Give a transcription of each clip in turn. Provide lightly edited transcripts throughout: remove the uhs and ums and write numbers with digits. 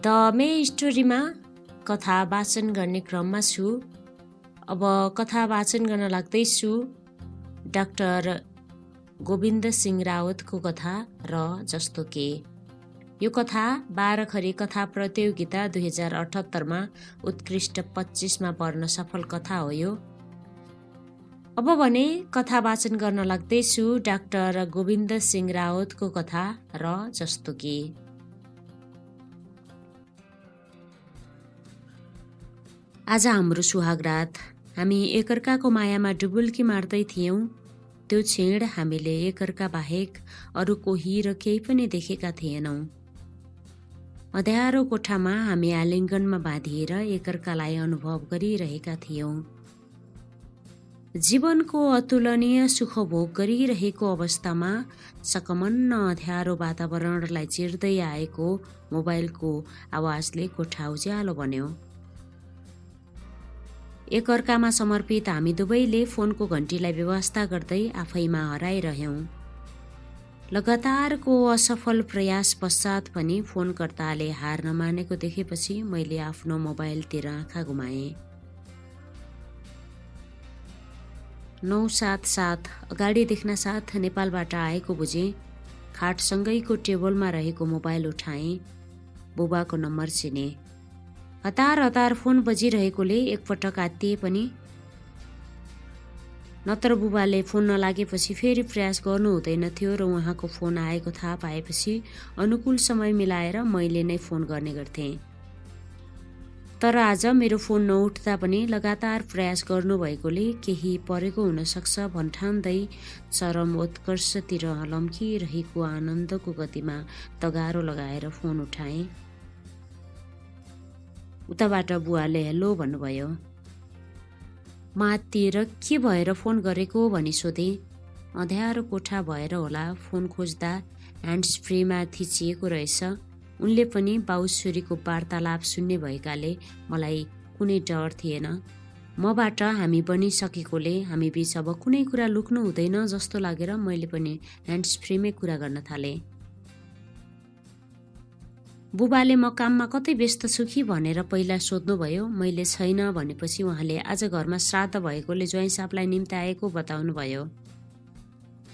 The मे स्टोरीमा कथा वाचन गर्ने क्रममा छु। अब कथा वाचन गर्न लाग्दैछु डाक्टर गोविन्द सिंह रावतको कथा र जस्तो के। यो कथा 12 खरी कथा प्रतियोगिता 2078मा उत्कृष्ट 25मा पर्न सफल कथा हो यो। अब भने कथा वाचन गर्न लाग्दैछु डाक्टर गोविन्द सिंह रावतको कथा र जस्तो के। आज हाम्रो सुहागरात। हामी एकअर्काको मायामा डुबुल्की मार्दै थियौं। त्यो क्षण हामीले एकअर्का बाहेक अरू कोही र केही पनि देखेका थिएनौं। अँध्यारो कोठामा हामी आलिङ्गनमा बाँधिएर एकअर्कालाई अनुभव गरिरहेका थियौं। जीवनको अतुलनीय सुख भोग गरिरहेको अवस्थामा सकमन्न अँध्यारो वातावरणलाई चिर्दै आएको मोबाइलको आवाजले कोठा उज्यालो बन्यो। एकअर्कामा समर्पित हामी दुवैले फोनको घन्टीलाई व्यवस्था गर्दै आफैमा हराइरह्यौं। लगातारको असफल प्रयास पश्चात पनि फोनकर्ताले हार नमानेको देखेपछि मैले आफ्नो मोबाइलतिर आँखा घुमाएँ। 977 अगाडि देख्न साथ नेपालबाट आएको बुझेँ। खाटसँगैको टेबलमा रहेको मोबाइल उठाएँ। बुबाको नम्बर चिने। हतार हतार फोन बजिरहेकोले एकपटक आत्तिए पनि। नत्र बुबाले फोन नलागेपछि फेरि प्रयास गर्नु हुँदैन थियो र उहाँको फोन आएको थाहा पाएपछि अनुकूल समय मिलाएर मैले नै फोन गर्ने गर्थेँ। तर आज मेरो फोन नउठ्दा पनि लगातार प्रयास गर्नुभएकोले केही परेको हुनसक्छ भन्ठान्दै चरम उत्कर्षतिर लम्किरहेको आनन्दको गतिमा तगारो लगाएर फोन उठाएँ। उताबाट बुवाले हेलो भन्नुभयो। म आत्तिएर के भएर फोन गरेको भनी सोधेँ। अँध्यारो कोठा भएर होला फोन खोज्दा ह्यान्ड्स फ्रीमा थिचिएको रहेछ। उनले पनि बाउछोरीको वार्तालाप सुन्ने भएकाले मलाई कुनै डर थिएन। मबाट हामी बनिसकेकोले हामी बीच अब कुनै कुरा लुक्नु हुँदैन जस्तो लागेर मैले पनि ह्यान्ड्स फ्रीमै कुरा गर्न थालेँ। बुबाले म काममा कतै व्यस्त छु कि भनेर पहिला सोध्नुभयो। मैले छैन भनेपछि उहाँले आज घरमा श्राद्ध भएकोले ज्वाइँ साहबलाई निम्ति आएको बताउनुभयो।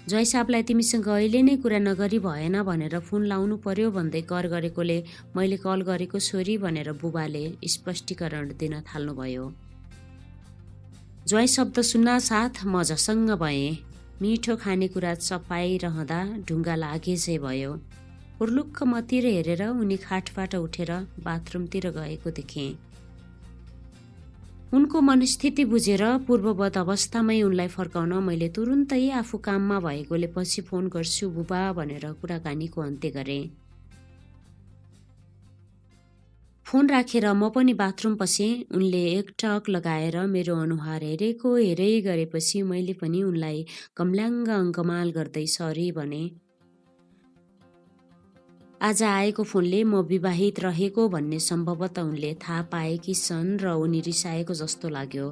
ज्वाइँ साहबलाई तिमीसँग अहिले नै कुरा नगरी भएन भनेर फोन लाउनु पर्यो भन्दै कर गरेकोले मैले कल गरेको छोरी भनेर बुबाले स्पष्टीकरण दिन थाल्नुभयो। ज्वाइँ शब्द सुन्न साथ म झसङ्ग भएँ। मिठो खानेकुरा चपाइरहँदा ढुङ्गा लागे चाहिँ भयो। उर्लुक्क मतिर हेरेर उनी खाटबाट उठेर बाथरुमतिर गएको देखेँ। उनको मनस्थिति बुझेर पूर्ववत अवस्थामै उनलाई फर्काउन मैले तुरुन्तै आफू काममा भएकोले पछि फोन गर्छु बुबा भनेर कुराकानीको अन्त्य गरेँ। फोन राखेर म पनि बाथरुम पसेँ। उनले एकटक लगाएर मेरो अनुहार हेरै गरेपछि मैले पनि उनलाई कम्ल्याङ्ग अङ्कमाल गर्दै सरी भने। आज आएको फोनले म विवाहित रहेको भन्ने सम्भवतः उनले थाहा पाएकी छन् र उनी रिसाएको जस्तो लाग्यो।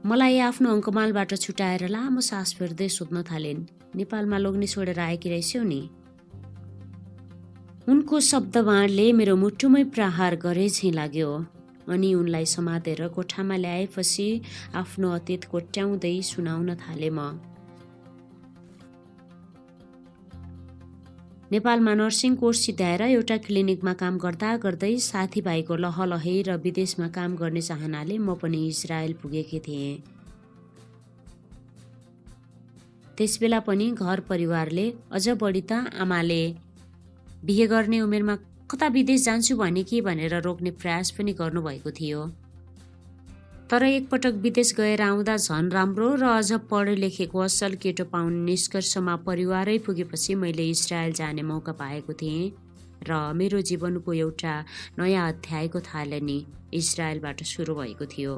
मलाई आफ्नो अङ्कमालबाट छुटाएर लामो सास फेर्दै सोध्न थालिन्, नेपालमा लोग्ने छोडेर आएकी रहेछौ नि? उनको शब्दवाणले मेरो मुटुमै प्रहार गरे झैँ लाग्यो। अनि उनलाई समातेर कोठामा ल्याएपछि आफ्नो अतीत कोट्याउँदै सुनाउन थाले म। नेपालमा नर्सिङ कोर्स सिद्ध्याएर एउटा क्लिनिकमा काम गर्दा गर्दै साथीभाइको लहलहै र विदेशमा काम गर्ने चाहनाले म पनि इजरायल पुगेकी थिएँ। त्यसबेला पनि घर परिवारले अझ बढी त आमाले बिहे गर्ने उमेरमा कता विदेश जान्छु भने कि भनेर रोक्ने प्रयास पनि गर्नुभएको थियो। तर एकपटक विदेश गएर आउँदा झन राम्रो र अझ पढे लेखेको असल केटो पाउने निष्कर्षमा परिवारै पुगेपछि मैले इजरायल जाने मौका पाएको थिएँ र मेरो जीवनको एउटा नयाँ अध्यायको थालनी इजरायलबाट सुरु भएको थियो।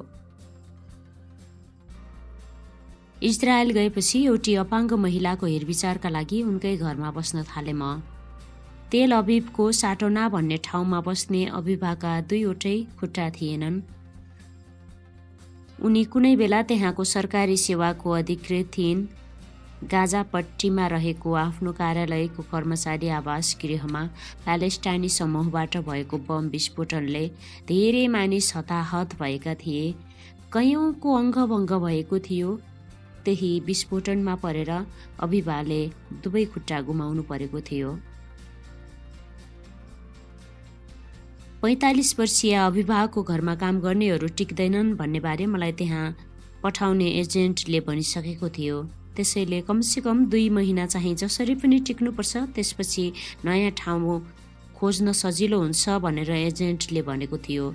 इजरायल गएपछि एउटी अपाङ्ग महिलाको हेरविचारका लागि उनकै घरमा बस्न थाले म। तेल अभिभको साटोना भन्ने ठाउँमा बस्ने अभिभाका 2वटै खुट्टा थिएनन्। उनी कुनै बेला त्यहाँको सरकारी सेवाको अधिकृत थिइन्। गाजा पट्टीमा रहेको आफ्नो कार्यालयको कर्मचारी आवास गृहमा प्यालेस्टाइनी समूहबाट भएको बम विस्फोटनले धेरै मानिस हताहत भएका थिए। कयौंको अङ्गभङ्ग भएको थियो। त्यही विस्फोटनमा परेर अभिभाले दुवै खुट्टा गुमाउनु परेको थियो। 45 वर्षीय अभिभाको घरमा काम गर्नेहरू टिक्दैनन् भन्ने बारे मलाई त्यहाँ पठाउने एजेन्टले भनिसकेको थियो। त्यसैले कमसेकम 2 महिना चाहिँ जसरी पनि टिक्नुपर्छ, त्यसपछि नयाँ ठाउँ खोज्न सजिलो हुन्छ भनेर एजेन्टले भनेको थियो।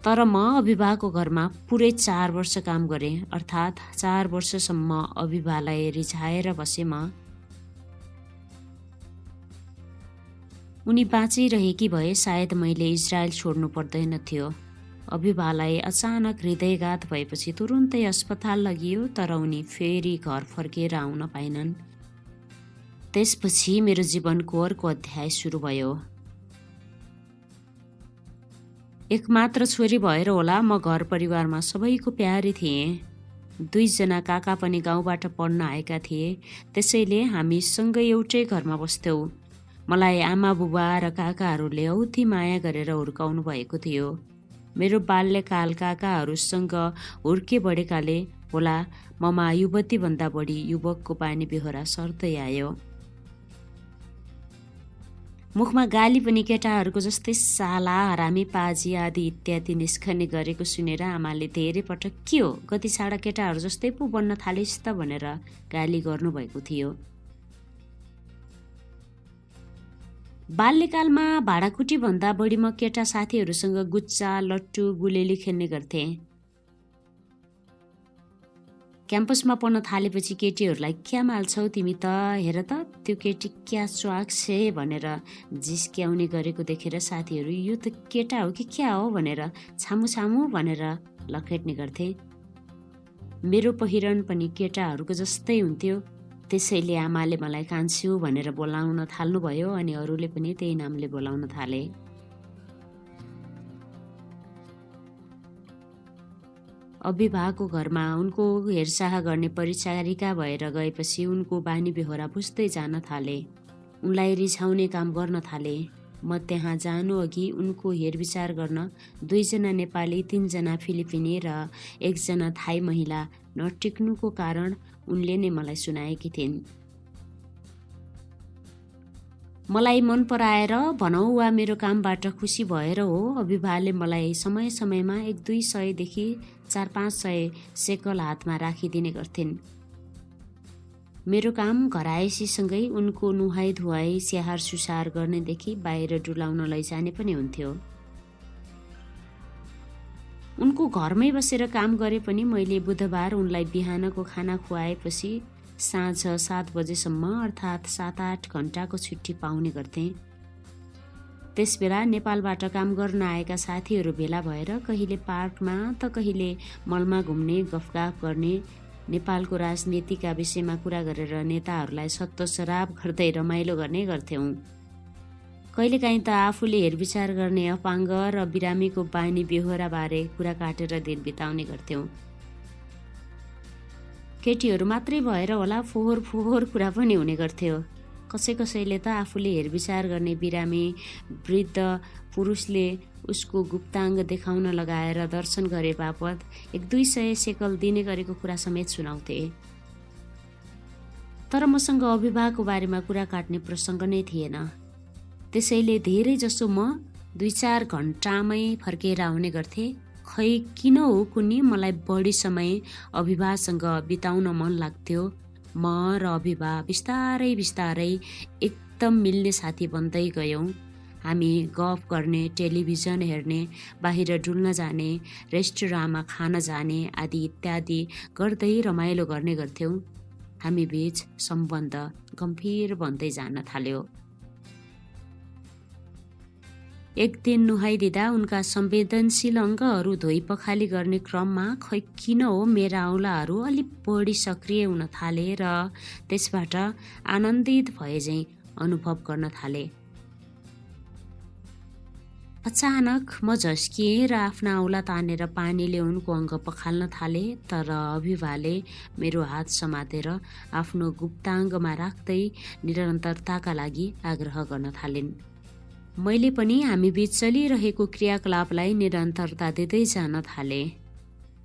तर म अभिभाको घरमा पुरै 4 वर्ष काम गरेँ, अर्थात् 4 वर्षसम्म अभिभालाई रिझाएर बसेँ म। उनी बाँचिरहेकी भए सायद मैले इजरायल छोड्नु पर्दैन थियो। अभिभालाई अचानक हृदयघात भएपछि तुरुन्तै अस्पताल लगियो, तर उनी फेरि घर फर्केर आउन पाइनन्। त्यसपछि मेरो जीवनको अर्को अध्याय सुरु भयो। एकमात्र छोरी भएर होला म घर परिवारमा सबैको प्यारी थिएँ। 2 जना काका पनि गाउँबाट पढ्न आएका थिए, त्यसैले हामी सँगै एउटै घरमा बस्थ्यौँ। मलाई आमा बुबा र काकाहरूले औधी माया गरेर हुर्काउनु भएको थियो। मेरो बाल्यकाल काकाहरूसँग हुर्के बढेकाले होला ममा युवतीभन्दा बढी युवकको बानी बेहोरा सर्दै आयो। मुखमा गाली पनि केटाहरूको जस्तै साला, हरामी, पाजी आदि इत्यादि निस्कने गरेको सुनेर आमाले धेरै पटक के हो गति छाडा केटाहरू जस्तै पो बन्न थालिस् त भनेर गाली गर्नुभएको थियो। बाल्यकालमा भाडाकुटी भन्दा बढी म केटा साथीहरूसँग गुच्चा, लट्टु, गुलेली खेल्ने गर्थेँ। क्याम्पसमा पढ्न थालेपछि केटीहरूलाई क्या माल्छौ तिमी त, हेर त त्यो केटी क्या च्वाक छे भनेर जिस्क्याउने गरेको देखेर साथीहरू यो त केटा हो कि क्या हो भनेर छामु छामु भनेर लखेट्ने गर्थे। मेरो पहिरन पनि केटाहरूको जस्तै हुन्थ्यो, त्यसैले आमाले मलाई कान्छ्यु भनेर बोलाउन थाल्नुभयो अनि अरूले पनि त्यही नामले बोलाउन थाले। अभिभाको घरमा उनको हेरचाह गर्ने परिचारिका भएर गएपछि उनको बानी बेहोरा बुझ्दै जान थाले। उनलाई रिझाउने काम गर्न थाले। म त्यहाँ जानु अघि उनको हेरविचार गर्न 2 जना नेपाली, 3 जना फिलिपिनी र 1 जना थाई महिला नटिक्नुको कारण उनले नै मलाई सुनाएकी थिइन्। मलाई मन पराएर भनौँ वा मेरो कामबाट खुसी भएर हो, अभिभाले मलाई समय समयमा 1-200 देखि 400-500 सेकल हातमा राखिदिने गर्थिन्। मेरो काम घरायसीसँगै उनको नुहाई धुवाई, स्याहार सुसार गर्नेदेखि बाहिर डुलाउन लैजाने पनि हुन्थ्यो। उनको घरमै बसेर काम गरे पनि मैले बुधबार उनलाई बिहानको खाना खुवाएपछि साँझ 7 बजेसम्म अर्थात् 7-8 घण्टाको छुट्टी पाउने गर्थेँ। त्यसबेला नेपालबाट काम गर्न आएका साथीहरू भेला भएर कहिले पार्कमा त कहिले मलमा घुम्ने, गफगाफ गर्ने, नेपालको राजनीतिका विषयमा कुरा गरेर नेताहरूलाई सत्तो शराब गर्दै रमाइलो गर्ने गर्थ्यौँ। कहिलेकाहीँ त आफूले हेरविचार गर्ने अपाङ्ग र बिरामीको बानी बेहोराबारे कुरा काटेर दिन बिताउने गर्थ्यौँ। केटीहरू मात्रै भएर होला फोहोर फोहोर कुरा पनि हुने गर्थ्यो। कसैले त आफूले हेरविचार गर्ने बिरामी वृद्ध पुरुषले उसको गुप्ताङ्ग देखाउन लगाएर दर्शन गरे बापत 100-200 सेकल दिने गरेको कुरा समेत सुनाउँथे। तर मसँग अभिभाको बारेमा कुरा काट्ने प्रसङ्ग नै थिएन। त्यसैले धेरै जसो म 2-4 घण्टामै फर्केर आउने गर्थे। खै किन हो कुनी मलाई बढी समय अभिभासँग बिताउन मन लाग्थ्यो। म र अभिभा बिस्तारै बिस्तारै एकदम मिल्ने साथी बन्दै गयौँ। हामी गफ गर्ने, टेलिभिजन हेर्ने, बाहिर डुल्न जाने, रेस्टुराँमा खान जाने आदि इत्यादि गर्दै रमाइलो गर्ने गर्थ्यौँ। हामी बीच सम्बन्ध गम्भीर बन्दै जान थाल्यो। एक दिन नुहाइदिँदा उनका संवेदनशील अङ्गहरू धोइ पखाली गर्ने क्रममा खै किन हो मेरा औँलाहरू अलिक बढी सक्रिय हुन थाले र त्यसबाट आनन्दित भए झैँ अनुभव गर्न थाले। अचानक म झस्किएँ र आफ्ना औँला तानेर पानीले उनको अङ्ग पखाल्न थाले, तर अभिभाले मेरो हात समातेर आफ्नो गुप्ताङ्गमा राख्दै निरन्तरताका लागि आग्रह गर्न थालिन्। मैले पनि हामी बीच चलिरहेको क्रियाकलापलाई निरन्तरता दिँदै जान थालेँ।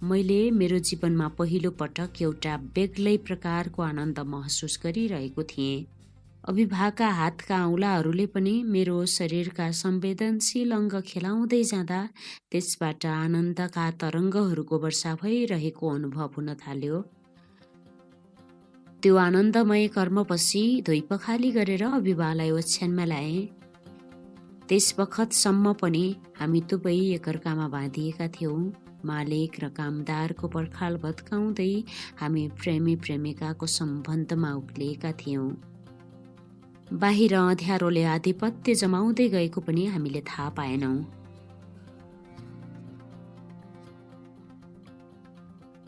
मैले मेरो जीवनमा पहिलो पटक एउटा बेग्लै प्रकारको आनन्द महसुस गरिरहेको थिएँ। अभिभाका हातका औँलाहरूले पनि मेरो शरीरका संवेदनशील अङ्ग खेलाउँदै जाँदा त्यसबाट आनन्दका तरङ्गहरूको वर्षा भइरहेको अनुभव हुन थाल्यो। त्यो आनन्दमय कर्मपछि धोइपखाली गरेर अभिभालाई ओछ्यानमा ल्याएँ। त्यस बखतसम्म पनि हामी दुवै एकअर्कामा बाँधिएका थियौँ। मालिक र कामदारको पर्खाल भत्काउँदै हामी प्रेमी प्रेमिकाको सम्बन्धमा उक्लिएका थियौँ। बाहिर अँध्यारोले आधिपत्य जमाउँदै गएको पनि हामीले थाहा पाएनौँ।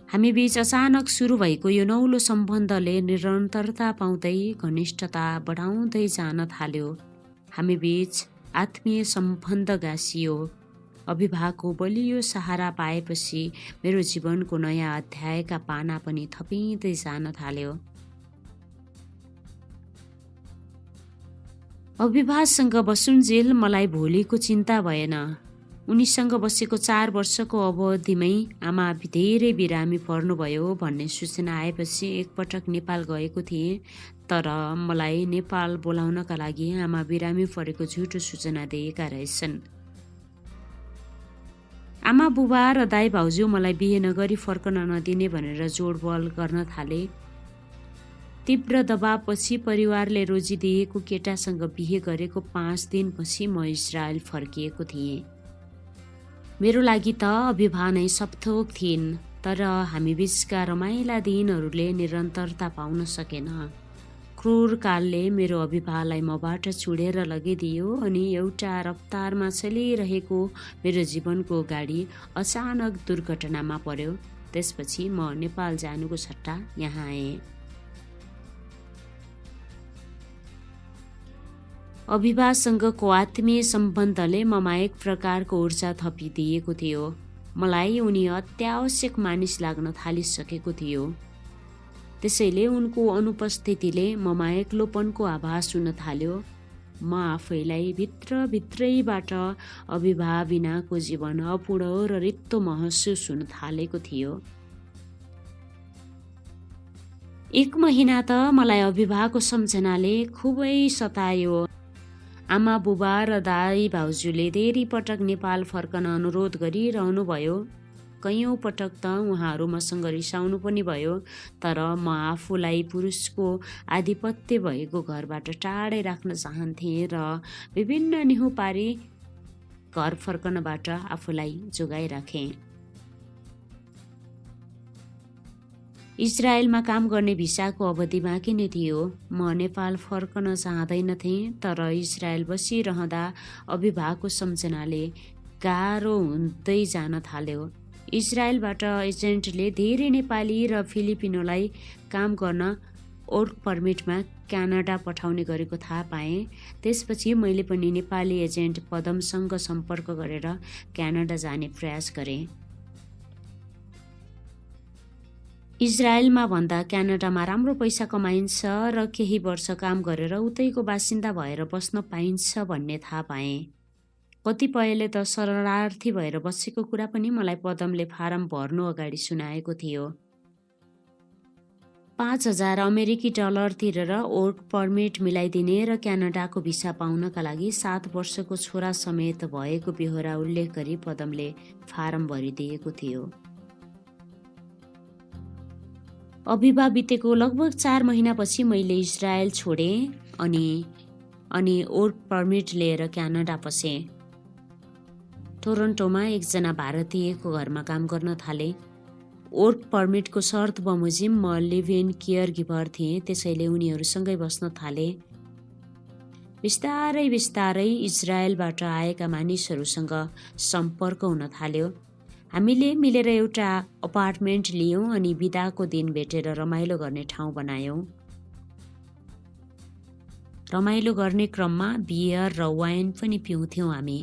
हामी बीच अचानक सुरु भएको यो नौलो सम्बन्धले निरन्तरता पाउँदै घनिष्ठता बढाउँदै जान थाल्यो। हामी बीच आत्मीय सम्बन्ध गाँसियो। अभिभाको बलियो सहारा पाएपछि मेरो जीवनको नयाँ अध्यायका पाना पनि थपिँदै जान थाल्यो। अभिभासँग बसुन्जेल मलाई भोलिको चिन्ता भएन। उनीसँग बसेको 4 वर्षको अवधिमै आमा धेरै बिरामी पर्नुभयो भन्ने सूचना आएपछि एकपटक नेपाल गएको थिएँ, तर मलाई नेपाल बोलाउनका लागि आमा बिरामी परेको झुटो सूचना दिएका रहेछन्। आमा बुबा र दाइ भाउजू मलाई बिहे नगरी फर्कन नदिने भनेर जोडबल गर्न थाले। तीव्र दबावपछि परिवारले रोजिदिएको केटासँग बिहे गरेको 5 दिनपछि म इजरायल फर्किएको थिएँ। मेरो लागि त अभिभा नै सबथोक थिइन्, तर हामी बीचका रमाइला दिनहरूले निरन्तरता पाउन सकेन। क्रूर कालले मेरो अभिभालाई मबाट चुडेर लगिदियो अनि एउटा रफ्तारमा चलिरहेको मेरो जीवनको गाडी अचानक दुर्घटनामा पर्यो। त्यसपछि म नेपाल जानुको सट्टा यहाँ आएँ। अभिभासँगको आत्मीय सम्बन्धले ममा एक प्रकारको ऊर्जा थपिदिएको थियो। मलाई उनी अत्यावश्यक मानिस लाग्न थालिसकेको थियो। त्यसैले उनको अनुपस्थितिले ममा एक्लोपनको आभास हुन थाल्यो। म आफैलाई भित्रभित्रैबाट अभिभा बिनाको जीवन अपूर्ण र रित्तो महसुस हुन थालेको थियो। 1 महिना त मलाई अभिभाको सम्झनाले खुबै सतायो। आमा बुबा र दाइ भाउजूले धेरै पटक नेपाल फर्कन अनुरोध गरिरहनु भयो। कैयौँ पटक त उहाँहरू मसँग रिसाउनु पनि भयो, तर म आफूलाई पुरुषको आधिपत्य भएको घरबाट टाढै राख्न चाहन्थेँ र विभिन्न निहुपारी घर फर्कनबाट आफूलाई जोगाइराखेँ। इजरायलमा काम गर्ने भिसाको अवधि बाँकी नै थियो। म नेपाल फर्कन चाहँदैनथेँ, तर इजरायल बसिरहँदा अभिभाको सम्झनाले गाह्रो हुँदै जान थाल्यो। इजरायलबाट एजेन्टले धेरै नेपाली र फिलिपिनोलाई काम गर्न वर्क पर्मिटमा क्यानाडा पठाउने गरेको थाहा पाएँ। त्यसपछि मैले पनि नेपाली एजेन्ट पदमसँग सम्पर्क गरेर क्यानाडा जाने प्रयास गरेँ। इजरायलमा भन्दा क्यानाडामा राम्रो पैसा कमाइन्छ र केही वर्ष काम गरेर उतैको बासिन्दा भएर बस्न पाइन्छ भन्ने थाहा पाएँ। कतिपयले त शरणार्थी भएर बसेको कुरा पनि मलाई पदमले फारम भर्नु अगाडि सुनाएको थियो। 5,000 अमेरिकी डलर तिरेर वर्क पर्मिट मिलाइदिने र क्यानाडाको भिसा पाउनका लागि 7 वर्षको छोरा समेत भएको बेहोरा उल्लेख गरी पदमले फारम भरिदिएको थियो। अभिभा बितेको लगभग 4 महिनापछि मैले इजरायल छोडेँ अनि वर्क पर्मिट लिएर क्यानाडा पसेँ। टोरन्टोमा एकजना भारतीयको घरमा काम गर्न थालेँ। वर्क पर्मिटको शर्त बमोजिम म लिभ इन केयर गिभर थिएँ, त्यसैले उनीहरूसँगै बस्न थालेँ। बिस्तारै बिस्तारै इजरायलबाट आएका मानिसहरूसँग सम्पर्क हुन थाल्यो। हामीले मिलेर एउटा अपार्टमेन्ट लियौँ अनि बिदाको दिन भेटेर रमाइलो गर्ने ठाउँ बनायौँ। रमाइलो गर्ने क्रममा बियर र वाइन पनि पिउँथ्यौँ हामी।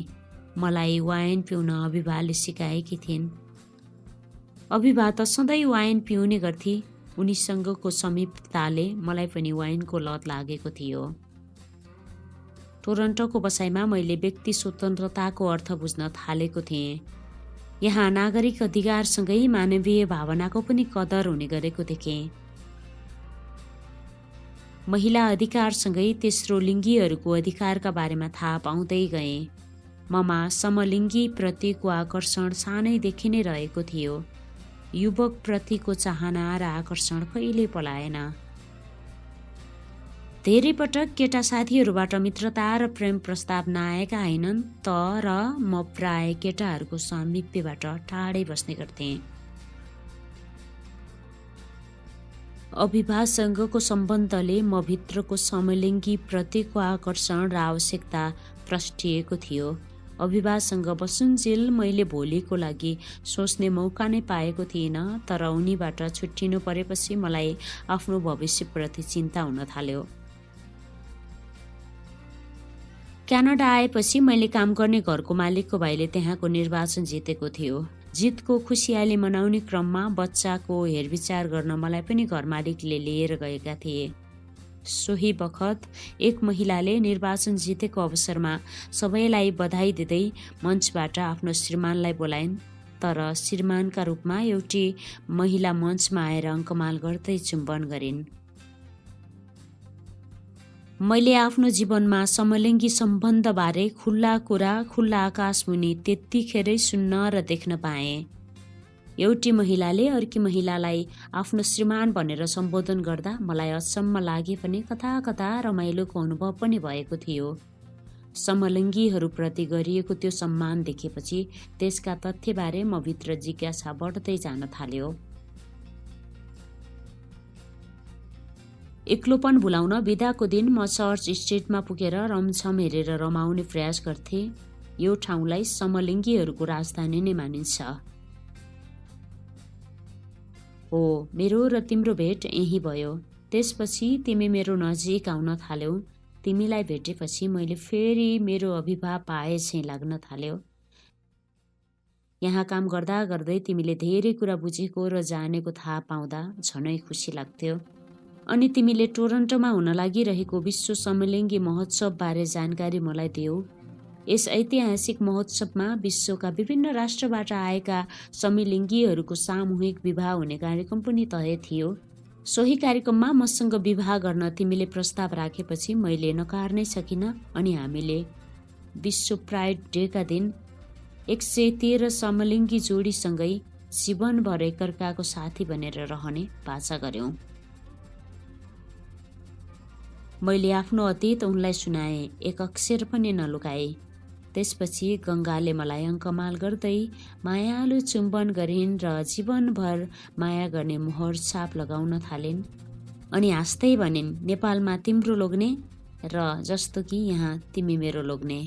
मलाई वाइन पिउन अभिभाले सिकाएकी थिइन्। अभिभा त सधैँ वाइन पिउने गर्थी। उनीसँगको समीपताले मलाई पनि वाइनको लत लागेको थियो। टोरन्टोको बसाइमा मैले व्यक्ति स्वतन्त्रताको अर्थ बुझ्न थालेको थिएँ। यहाँ नागरिक अधिकारसँगै मानवीय भावनाको पनि कदर हुने गरेको देखेँ। महिला अधिकारसँगै तेस्रो लिङ्गीहरूको अधिकारका बारेमा थाहा पाउँदै गएँ। ममा समलिङ्गी प्रतिको आकर्षण सानैदेखि नै रहेको थियो। युवक प्रतिको चाहना र आकर्षण कहिल्यै पलाएन। धेरै पटक केटा साथीहरूबाट मित्रता र प्रेम प्रस्ताव नआएका होइनन्, तर म प्राय केटाहरूको सामिप्यबाट टाढै बस्ने गर्थेँ। अभिभासँगको सम्बन्धले म भित्रको समलिङ्गी प्रतिको आकर्षण र आवश्यकता प्रष्टिएको थियो। अभिभासँग बसुन्जेल मैले भोलिको लागि सोच्ने मौका नै पाएको थिइनँ, तर उनीबाट छुट्टिनु परेपछि मलाई आफ्नो भविष्यप्रति चिन्ता हुन थाल्यो। क्यानाडा आएपछि मैले काम गर्ने घरको मालिकको भाइले त्यहाँको निर्वाचन जितेको थियो। जितको खुसियाली मनाउने क्रममा बच्चाको हेरविचार गर्न मलाई पनि घर मालिकले लिएर गएका थिए। सोही बखत एक महिलाले निर्वाचन जितेको अवसरमा सबैलाई बधाई दिँदै मञ्चबाट आफ्नो श्रीमानलाई बोलाइन्, तर श्रीमानका रूपमा एउटी महिला मञ्चमा आएर अङ्कमाल गर्दै चुम्बन गरिन्। मैले आफ्नो जीवनमा समलिङ्गी सम्बन्धबारे खुल्ला कुरा खुल्ला आकाशमुनि त्यत्तिखेरै सुन्न र देख्न पाएँ। एउटी महिलाले अर्की महिलालाई आफ्नो श्रीमान भनेर सम्बोधन गर्दा मलाई अचम्म लागे पनि कता कता रमाइलोको अनुभव पनि भएको थियो। समलिङ्गीहरूप्रति गरिएको त्यो सम्मान देखेपछि त्यसका तथ्यबारे म भित्र जिज्ञासा बढ्दै जान थाल्यो। एक्लोपन भुलाउन बिदाको दिन म चर्च स्ट्रिटमा पुगेर रमझम हेरेर रमाउने प्रयास गर्थेँ। यो ठाउँलाई समलिङ्गीहरूको राजधानी नै मानिन्छ। हो, मेरो र तिम्रो भेट यही भयो। त्यसपछि तिमी मेरो नजिक आउन थाल्यौ। तिमीलाई भेटेपछि मैले फेरि मेरो अभिभाव पाए चाहिँ लाग्न थाल्यो। यहाँ काम गर्दा गर्दै तिमीले धेरै कुरा बुझेको र जानेको थाहा पाउँदा झनै खुसी लाग्थ्यो। अनि तिमीले टोरन्टोमा हुन लागिरहेको विश्व समलिङ्गी महोत्सवबारे जानकारी मलाई दियौ। यस ऐतिहासिक महोत्सवमा विश्वका विभिन्न राष्ट्रबाट आएका समलिङ्गीहरूको सामूहिक विवाह हुने कार्यक्रम पनि तय थियो। सोही कार्यक्रममा मसँग विवाह गर्न तिमीले प्रस्ताव राखेपछि मैले नकार्नै सकिनँ अनि हामीले विश्व प्राइड डेका दिन 113 समलिङ्गी जोडीसँगै जीवनभर एकअर्काको साथी बनेर रहने बाचा गर्यौं। मैले आफ्नो अतीत उनलाई सुनाएँ, एक अक्षर पनि नलुकाए। त्यसपछि गङ्गाले मलाई अङ्कमाल गर्दै मायालु चुम्बन गरिन् र जीवनभर माया गर्ने मोहर छाप लगाउन थालिन्। अनि हाँस्दै भनिन्, नेपालमा तिम्रो लोग्ने र जस्तो कि यहाँ तिमी मेरो लोग्ने।